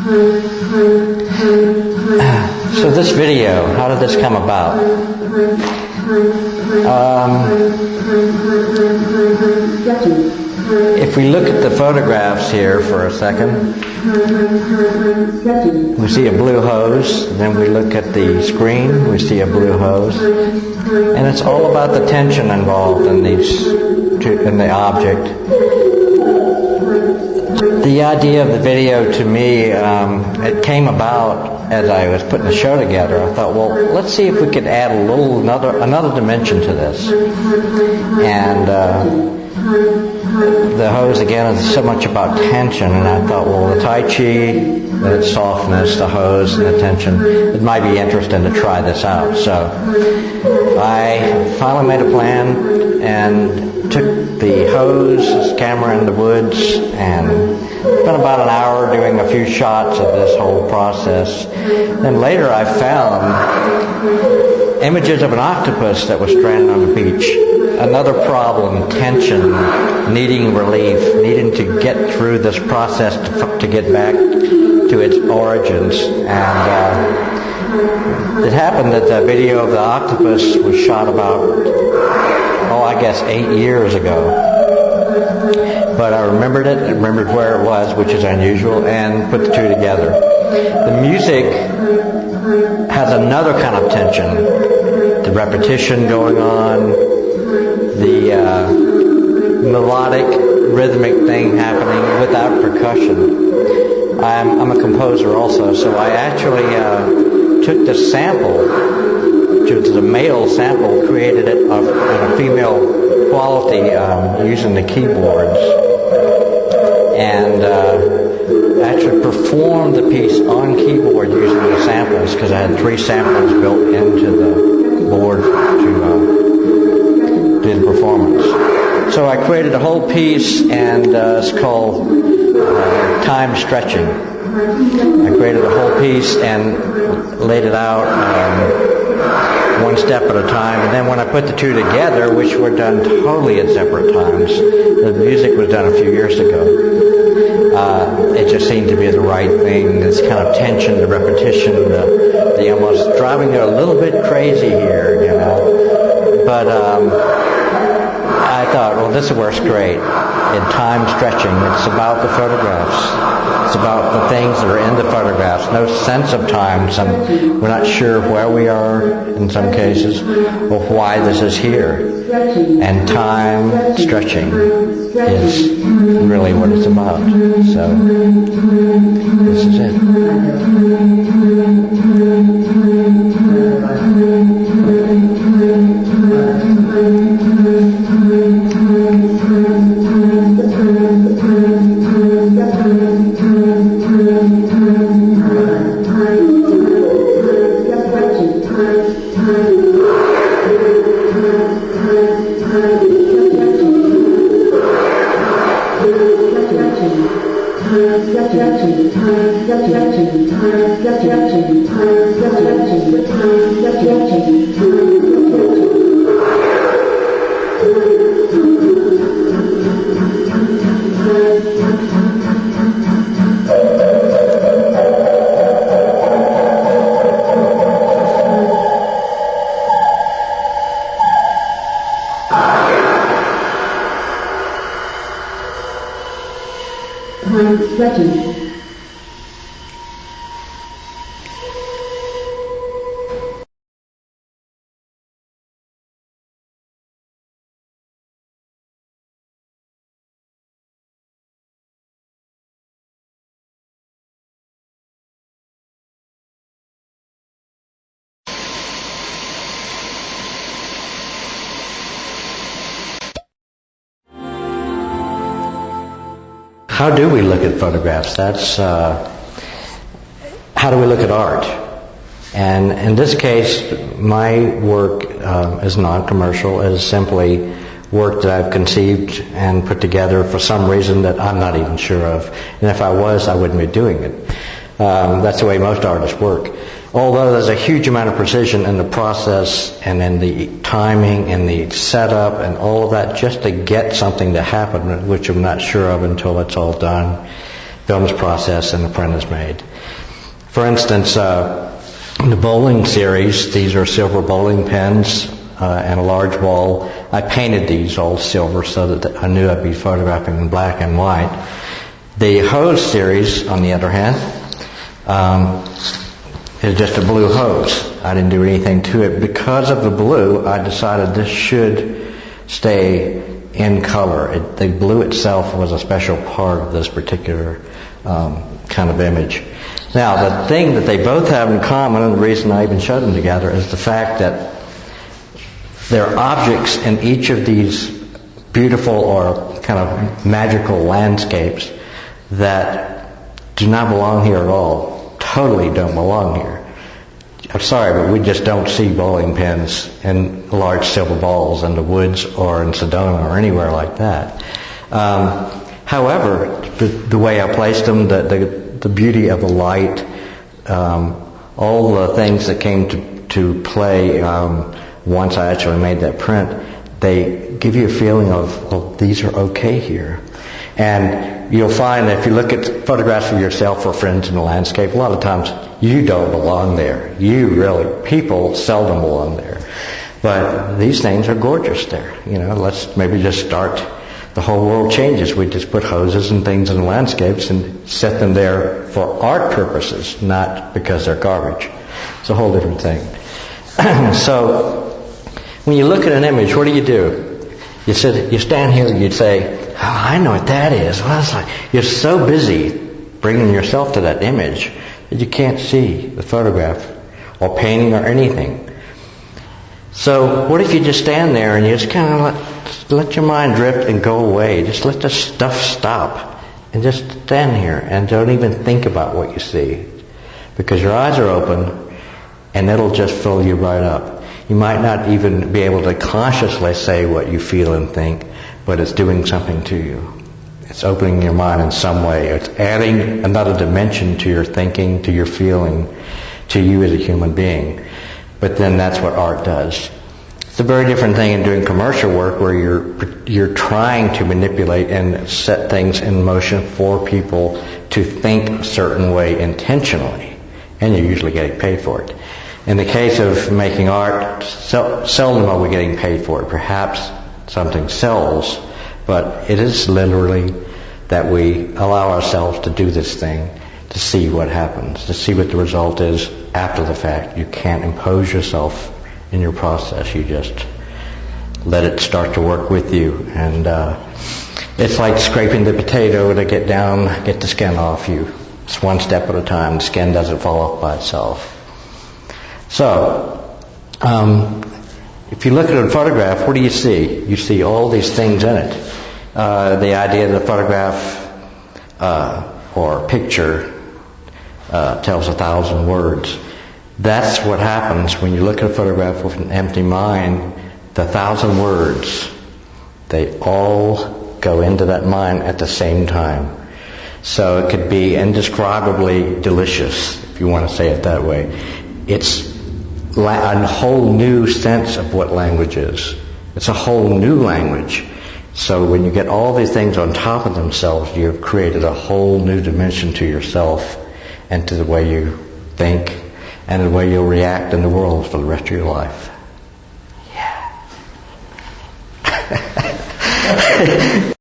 So this video, how did this come about? If we look at the photographs here for a second, we see a blue hose, then we look at the screen, we see a blue hose, and it's all about the tension involved in the object. The idea of the video to me, it came about as I was putting the show together. I thought, well, let's see if we could add another dimension to this. And the hose again is so much about tension, and I thought, well, the Tai Chi, the softness, the hose, and the tension, it might be interesting to try this out. So I finally made a plan and took the hose, this camera in the woods, and spent about an hour doing a few shots of this whole process. Then later I found images of an octopus that was stranded on the beach. Another problem, tension, needing relief, needing to get through this process to get back to its origins. And it happened that the video of the octopus was shot about, I guess 8 years ago. But I remembered it, I remembered where it was, which is unusual, and put the two together. The music has another kind of tension. The repetition going on, the melodic, rhythmic thing happening without percussion. I'm a composer also, so I actually took the sample, which was a male sample, created it in a female quality using the keyboards, and actually performed the piece on keyboard using the samples, because I had 3 samples built into the board to do the performance. So I created a whole piece, and it's called Time Stretching. I created a whole piece and laid it out one step at a time, and then when I put the two together, which were done totally at separate times, the music was done a few years ago, it just seemed to be the right thing. This kind of tension, the repetition, the almost driving you a little bit crazy here, you know. But I thought, well, this works great. In Time Stretching, it's about the photographs. It's about the things that are in the photographs. No sense of time. We're not sure where we are in some cases, or why this is here. And time stretching is really what it's about. So this is it. How do we look at photographs? That's how do we look at art? And in this case, my work is non-commercial. It is simply work that I've conceived and put together for some reason that I'm not even sure of. And if I was, I wouldn't be doing it. That's the way most artists work. Although there's a huge amount of precision in the process and in the timing and the setup and all of that just to get something to happen, which I'm not sure of until it's all done. film's processed and the print is made. For instance, in the bowling series, these are silver bowling pins and a large ball. I painted these all silver so that I knew I'd be photographing in black and white. The hose series, on the other hand, is just a blue hose. I didn't do anything to it. Because of the blue, I decided this should stay in color. The blue itself was a special part of this particular kind of image. Now, the thing that they both have in common, and the reason I even showed them together, is the fact that there are objects in each of these beautiful or kind of magical landscapes that do not belong here at all. Totally don't belong here. I'm sorry, but we just don't see bowling pins and large silver balls in the woods or in Sedona or anywhere like that. However, the way I placed them, the beauty of the light, all the things that came to play once I actually made that print, they give you a feeling of, well, these are okay here. And you'll find that if you look at photographs of yourself or friends in the landscape, a lot of times you don't belong there. People seldom belong there. But these things are gorgeous there. Let's maybe just start. The whole world changes. We just put hoses and things in the landscapes and set them there for art purposes, not because they're garbage. It's a whole different thing. So, when you look at an image, what do? You stand here and you'd say, oh, I know what that is. Well, it's like you're so busy bringing yourself to that image that you can't see the photograph or painting or anything. So what if you just stand there and you just kind of let your mind drift and go away? Just let the stuff stop and just stand here and don't even think about what you see, because your eyes are open and it'll just fill you right up. You might not even be able to consciously say what you feel and think, but it's doing something to you. It's opening your mind in some way. It's adding another dimension to your thinking, to your feeling, to you as a human being. But then that's what art does. It's a very different thing in doing commercial work, where you're trying to manipulate and set things in motion for people to think a certain way intentionally, and you're usually getting paid for it. In the case of making art, seldom are we getting paid for it. Perhaps something sells, but it is literally that we allow ourselves to do this thing, to see what happens, to see what the result is after the fact. You can't impose yourself in your process. You just let it start to work with you. And it's like scraping the potato to get the skin off you. It's one step at a time. The skin doesn't fall off by itself. So, if you look at a photograph, what do you see? You see all these things in it. The idea of the photograph or picture tells 1,000 words. That's what happens when you look at a photograph with an empty mind. The 1,000 words, they all go into that mind at the same time. So it could be indescribably delicious, if you want to say it that way. It's a whole new sense of what language is. It's a whole new language. So when you get all these things on top of themselves, you've created a whole new dimension to yourself and to the way you think and the way you'll react in the world for the rest of your life. Yeah.